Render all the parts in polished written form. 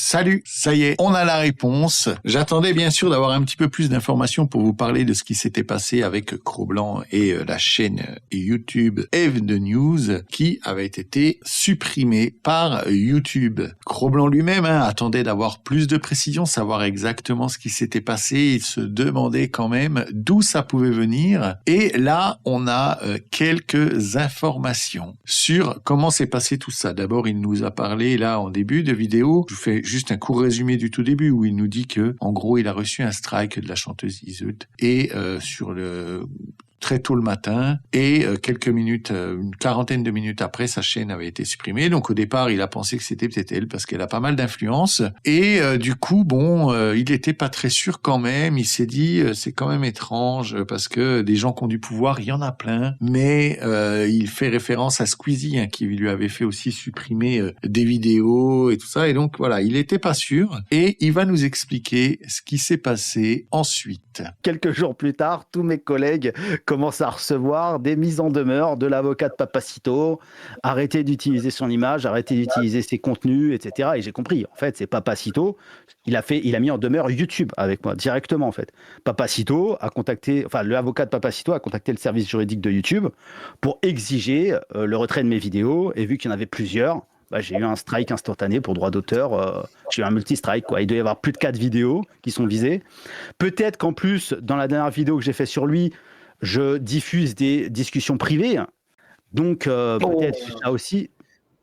Salut, ça y est, on a la réponse. J'attendais bien sûr d'avoir un petit peu plus d'informations pour vous parler de ce qui s'était passé avec Cro-Blanc et la chaîne YouTube Eve the News qui avait été supprimée par YouTube. Cro-Blanc lui-même attendait d'avoir plus de précisions, savoir exactement ce qui s'était passé. Il se demandait quand même d'où ça pouvait venir. Et là, on a quelques informations sur comment s'est passé tout ça. D'abord, il nous a parlé là en début de vidéo. Je vous fais juste un court résumé du tout début où il nous dit que, en gros, il a reçu un strike de la chanteuse Iseult et sur le très tôt le matin et quelques minutes, une quarantaine de minutes après, sa chaîne avait été supprimée. Donc au départ, il a pensé que c'était peut-être elle parce qu'elle a pas mal d'influence. Et du coup, il était pas très sûr quand même. Il s'est dit, c'est quand même étrange parce que des gens qui ont du pouvoir, il y en a plein. Mais il fait référence à Squeezie qui lui avait fait aussi supprimer des vidéos et tout ça. Et donc voilà, il était pas sûr. Et il va nous expliquer ce qui s'est passé ensuite. Quelques jours plus tard, tous mes collègues commence à recevoir des mises en demeure de l'avocat de Papacito, arrêter d'utiliser son image, arrêter d'utiliser ses contenus, etc. Et j'ai compris, en fait, c'est Papacito, il a mis en demeure YouTube avec moi, directement, en fait. L'avocat de Papacito a contacté le service juridique de YouTube pour exiger le retrait de mes vidéos, et vu qu'il y en avait plusieurs, j'ai eu un strike instantané pour droit d'auteur. J'ai eu un multi-strike, quoi. Il doit y avoir plus de 4 vidéos qui sont visées. Peut-être qu'en plus, dans la dernière vidéo que j'ai fait sur lui, je diffuse des discussions privées. Donc, peut-être ça aussi.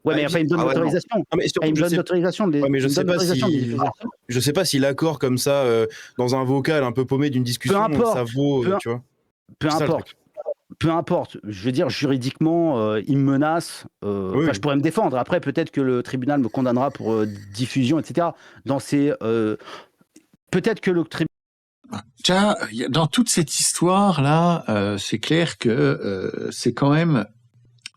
Ouais, mais enfin, il me donne l'autorisation. Il me donne l'autorisation de mais je sais pas si l'accord comme ça, dans un vocal un peu paumé d'une discussion, ça vaut, tu vois. Peu importe. Peu importe, je veux dire, juridiquement, il me menace. Je pourrais me défendre. Après, peut-être que le tribunal me condamnera pour diffusion, etc. Peut-être que le tribunal... Tiens, dans toute cette histoire-là, c'est clair que c'est quand même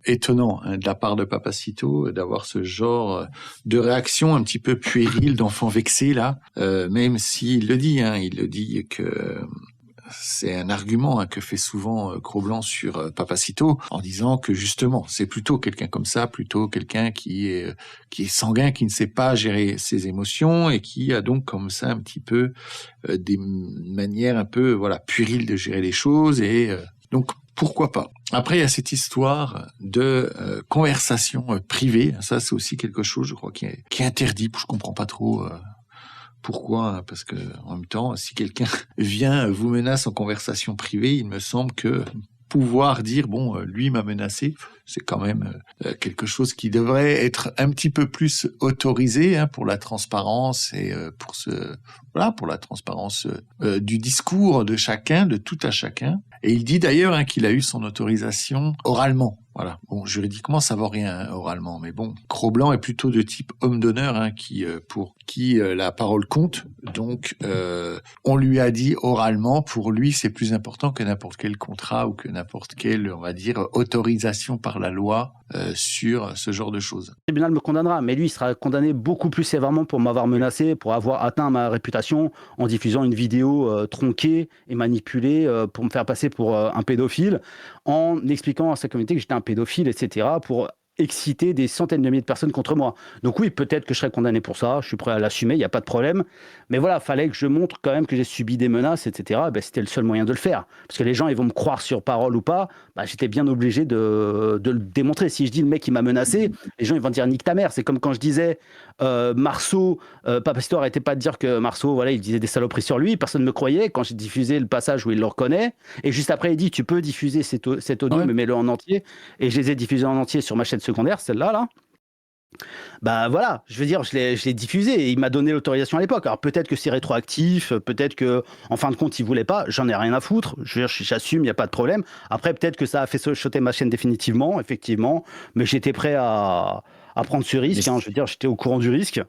étonnant de la part de Papacito d'avoir ce genre de réaction un petit peu puérile d'enfant vexé, là. Même s'il le dit, il le dit que... C'est un argument que fait souvent Cro-Blanc sur Papacito en disant que justement c'est plutôt quelqu'un comme ça, plutôt quelqu'un qui est sanguin, qui ne sait pas gérer ses émotions et qui a donc comme ça un petit peu des manières un peu puériles de gérer les choses et donc pourquoi pas. Après il y a cette histoire de conversation privée, ça c'est aussi quelque chose je crois qui est interdit, je comprends pas trop. Pourquoi ? Parce que en même temps, si quelqu'un vient vous menace en conversation privée, il me semble que pouvoir dire lui m'a menacé, c'est quand même quelque chose qui devrait être un petit peu plus autorisé pour la transparence et pour la transparence du discours de chacun, de tout à chacun. Et il dit d'ailleurs qu'il a eu son autorisation oralement. Voilà. Bon, juridiquement, ça vaut rien oralement, mais bon, Cro-Blanc est plutôt de type homme d'honneur, pour qui la parole compte. Donc, on lui a dit oralement. Pour lui, c'est plus important que n'importe quel contrat ou que n'importe quelle, on va dire, autorisation par la loi sur ce genre de choses. Le tribunal me condamnera, mais lui, il sera condamné beaucoup plus sévèrement pour m'avoir menacé, pour avoir atteint ma réputation en diffusant une vidéo tronquée et manipulée pour me faire passer pour un pédophile, en expliquant à sa communauté que j'étais un pédophile, etc., pour exciter des centaines de milliers de personnes contre moi. Donc oui, peut-être que je serais condamné pour ça, je suis prêt à l'assumer, il n'y a pas de problème. Mais voilà, fallait que je montre quand même que j'ai subi des menaces, etc. C'était le seul moyen de le faire. Parce que les gens, ils vont me croire sur parole ou pas, j'étais bien obligé de le démontrer. Si je dis le mec, il m'a menacé, les gens, ils vont dire nique ta mère. C'est comme quand je disais Marceau, Papacito arrêtait pas de dire que Marceau, il disait des saloperies sur lui, personne ne me croyait quand j'ai diffusé le passage où il le reconnaît. Et juste après, il dit, tu peux diffuser cet audio, mais mets-le en entier. Et je les ai diffusés en entier sur ma chaîne secondaire, celle-là, là. Je veux dire, je l'ai diffusé et il m'a donné l'autorisation à l'époque. Alors peut-être que c'est rétroactif, peut-être que en fin de compte il voulait pas, j'en ai rien à foutre. Je veux dire, j'assume, il n'y a pas de problème. Après peut-être que ça a fait sauter ma chaîne définitivement, effectivement, mais j'étais prêt à prendre ce risque. Je veux dire, j'étais au courant du risque.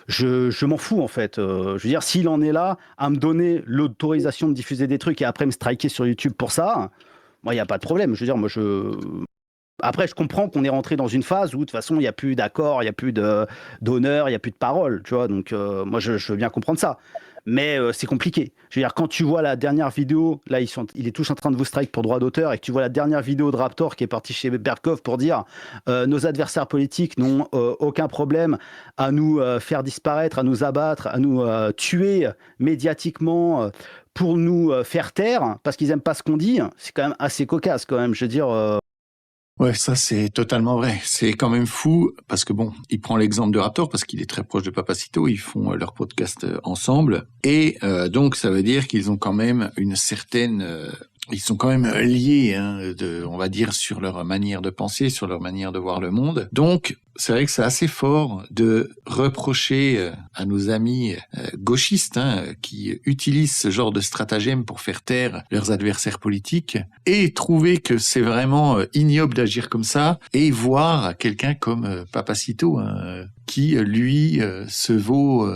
Je m'en fous en fait. Je veux dire, s'il en est là à me donner l'autorisation de diffuser des trucs et après me striker sur YouTube pour ça, moi il n'y a pas de problème. Je veux dire, Après, je comprends qu'on est rentré dans une phase où, de toute façon, il n'y a plus d'accord, il n'y a plus d'honneur, il n'y a plus de parole, tu vois. Donc, moi, je veux bien comprendre ça. Mais c'est compliqué. Je veux dire, quand tu vois la dernière vidéo, là, il est tous en train de vous strike pour droit d'auteur, et que tu vois la dernière vidéo de Raptor qui est parti chez Berkov pour dire nos adversaires politiques n'ont aucun problème à nous faire disparaître, à nous abattre, à nous tuer médiatiquement pour nous faire taire, parce qu'ils n'aiment pas ce qu'on dit, c'est quand même assez cocasse, quand même. Je veux dire... Ouais, ça c'est totalement vrai. C'est quand même fou parce que bon, il prend l'exemple de Raptor parce qu'il est très proche de Papacito, ils font leur podcast ensemble et donc ça veut dire qu'ils ont quand même une certaine ils sont quand même liés, hein, on va dire, sur leur manière de penser, sur leur manière de voir le monde. Donc, c'est vrai que c'est assez fort de reprocher à nos amis gauchistes qui utilisent ce genre de stratagème pour faire taire leurs adversaires politiques et trouver que c'est vraiment ignoble d'agir comme ça et voir quelqu'un comme Papacito qui, lui, se vaut...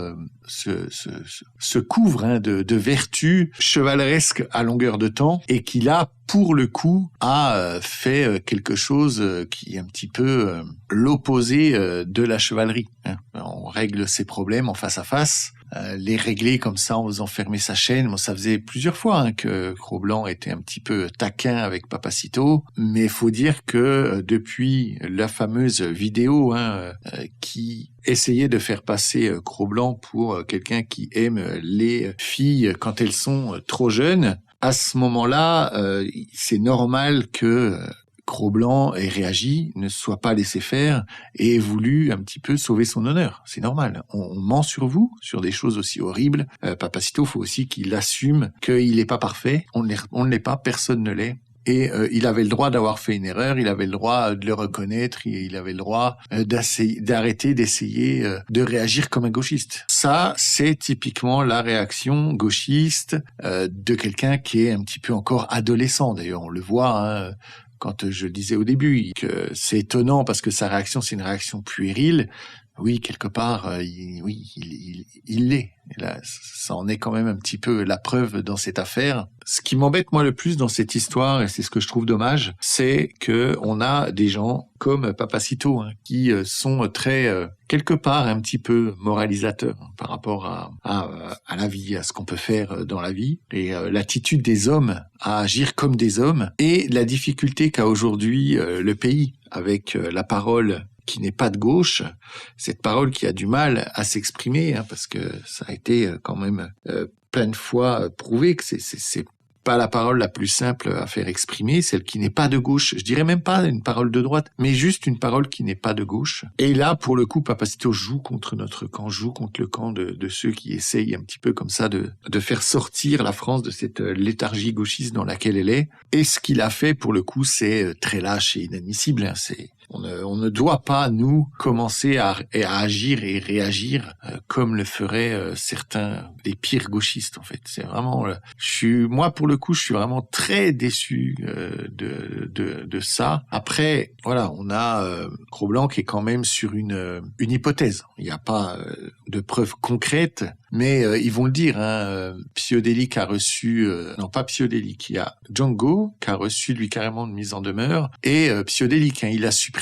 se couvre de vertus chevaleresques à longueur de temps et qui là, pour le coup, a fait quelque chose qui est un petit peu l'opposé de la chevalerie. On règle ses problèmes en face à face. Les régler comme ça en faisant fermer sa chaîne. Bon, ça faisait plusieurs fois que Cro-Blanc était un petit peu taquin avec Papacito, mais il faut dire que depuis la fameuse vidéo qui essayait de faire passer Cro-Blanc pour quelqu'un qui aime les filles quand elles sont trop jeunes, à ce moment-là, c'est normal que Cro-Blanc ait réagi, ne soit pas laissé faire et ait voulu un petit peu sauver son honneur. C'est normal. On ment sur vous, sur des choses aussi horribles. Papacito, faut aussi qu'il assume qu'il n'est pas parfait. On ne l'est pas, personne ne l'est. Et il avait le droit d'avoir fait une erreur, il avait le droit de le reconnaître, il avait le droit d'arrêter d'essayer de réagir comme un gauchiste. Ça, c'est typiquement la réaction gauchiste de quelqu'un qui est un petit peu encore adolescent. D'ailleurs, on le voit, quand je le disais au début, que c'est étonnant parce que sa réaction, c'est une réaction puérile. Oui, quelque part, il l'est. Et là, ça en est quand même un petit peu la preuve dans cette affaire. Ce qui m'embête moi le plus dans cette histoire, et c'est ce que je trouve dommage, c'est que on a des gens comme Papacito qui sont très quelque part un petit peu moralisateurs par rapport à la vie, à ce qu'on peut faire dans la vie, et l'attitude des hommes à agir comme des hommes, et la difficulté qu'a aujourd'hui le pays avec la parole qui n'est pas de gauche, cette parole qui a du mal à s'exprimer, parce que ça a été quand même plein de fois prouvé que c'est pas la parole la plus simple à faire exprimer, celle qui n'est pas de gauche. Je dirais même pas une parole de droite, mais juste une parole qui n'est pas de gauche. Et là, pour le coup, Papacito joue contre notre camp, joue contre le camp de ceux qui essayent un petit peu comme ça de faire sortir la France de cette léthargie gauchiste dans laquelle elle est. Et ce qu'il a fait, pour le coup, c'est très lâche et inadmissible. On ne doit pas, nous, commencer à agir et réagir comme le feraient certains des pires gauchistes, en fait. C'est vraiment... moi, pour le coup, je suis vraiment très déçu de ça. Après, voilà, on a Cro-Blanc qui est quand même sur une hypothèse. Il n'y a pas de preuves concrètes, mais ils vont le dire. Psyodélique a reçu... non, pas Psyodélique. Il y a Django qui a reçu, lui, carrément une mise en demeure. Et Psyodélique, il a supprimé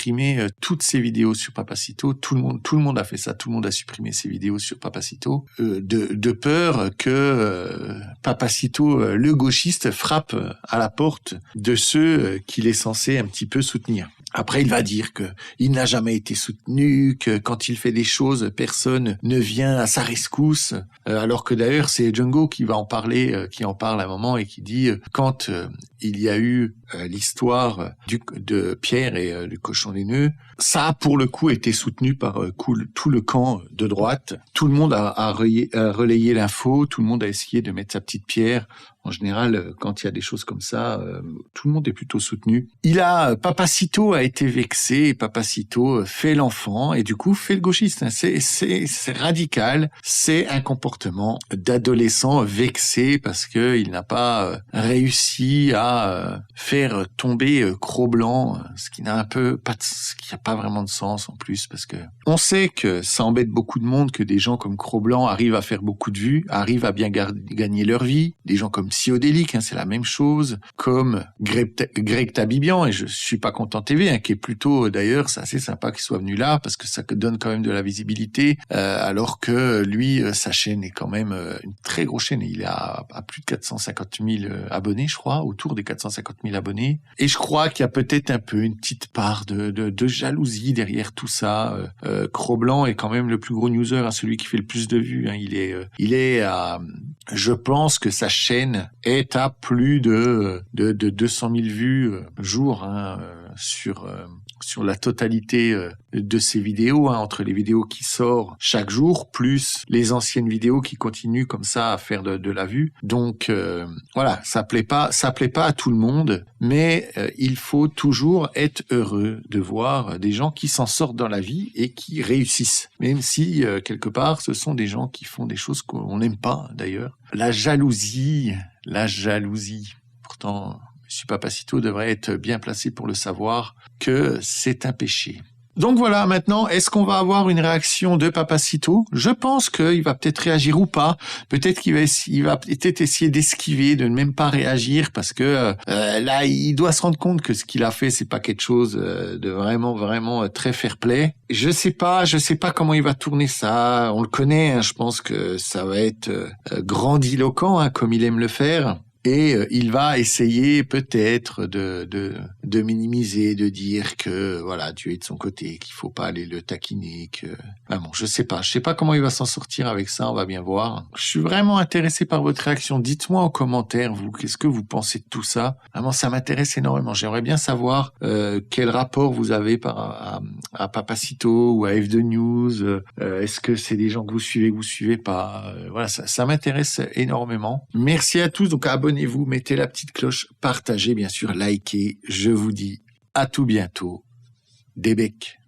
toutes ses vidéos sur Papacito. Tout le monde a fait ça. Tout le monde a supprimé ses vidéos sur Papacito de peur que Papacito, le gauchiste, frappe à la porte de ceux qu'il est censé un petit peu soutenir. Après, il va dire que il n'a jamais été soutenu, que quand il fait des choses, personne ne vient à sa rescousse. Alors que d'ailleurs, c'est Django qui va en parler, qui en parle à un moment et qui dit quand il y a eu l'histoire de Pierre et du cochon laineux, ça a pour le coup été soutenu par tout le camp de droite. Tout le monde a relayé l'info, tout le monde a essayé de mettre sa petite pierre. En général, quand il y a des choses comme ça, tout le monde est plutôt soutenu. Papacito a été vexé, Papacito fait l'enfant et du coup fait le gauchiste. C'est radical, c'est un comportement d'adolescent vexé parce que il n'a pas réussi à faire tomber Cro-Blanc, ce qui n'a pas vraiment de sens en plus, parce que on sait que ça embête beaucoup de monde que des gens comme Cro-Blanc arrivent à faire beaucoup de vues, arrivent à bien gagner leur vie, des gens comme psychodéliques, hein, c'est la même chose, comme Greg Tabibian, et je suis pas content TV, hein, qui est plutôt, d'ailleurs, c'est assez sympa qu'il soit venu là, parce que ça donne quand même de la visibilité, alors que lui, sa chaîne est quand même une très grosse chaîne, il a plus de 450 000 abonnés, je crois, autour des 450 000 abonnés, et je crois qu'il y a peut-être un peu une petite part de jalousie derrière tout ça. Cro-Blanc est quand même le plus gros newser, hein, celui qui fait le plus de vues, hein, il est à, je pense que sa chaîne est à plus de 200 000 vues jour, hein, sur la totalité de ses vidéos, hein, entre les vidéos qui sortent chaque jour, plus les anciennes vidéos qui continuent comme ça à faire de la vue. Donc voilà, ça plaît pas à tout le monde, mais il faut toujours être heureux de voir des gens qui s'en sortent dans la vie et qui réussissent, même si quelque part ce sont des gens qui font des choses qu'on n'aime pas d'ailleurs. La jalousie. Pourtant, M. Papacito devrait être bien placé pour le savoir que c'est un péché. Donc voilà, maintenant, est-ce qu'on va avoir une réaction de Papacito ? Je pense qu'il va peut-être réagir ou pas. Peut-être qu'il va peut-être essayer d'esquiver, de ne même pas réagir, parce que là, il doit se rendre compte que ce qu'il a fait, c'est pas quelque chose de vraiment très fair-play. Je sais pas comment il va tourner ça. On le connaît, hein, je pense que ça va être grandiloquent, hein, comme il aime le faire. Et il va essayer peut-être de minimiser, de dire que voilà, Dieu est de son côté, qu'il faut pas aller le taquiner, que bon, je sais pas comment il va s'en sortir avec ça, on va bien voir. Je suis vraiment intéressé par votre réaction. Dites-moi en commentaire, vous, qu'est-ce que vous pensez de tout ça ? Vraiment, ça m'intéresse énormément. J'aimerais bien savoir quel rapport vous avez à Papacito ou à F2 News. Est-ce que c'est des gens que vous suivez pas ? Voilà, ça m'intéresse énormément. Merci à tous. Donc abonnez-vous, mettez la petite cloche, partagez bien sûr, likez. Je vous dis à tout bientôt. Des becs.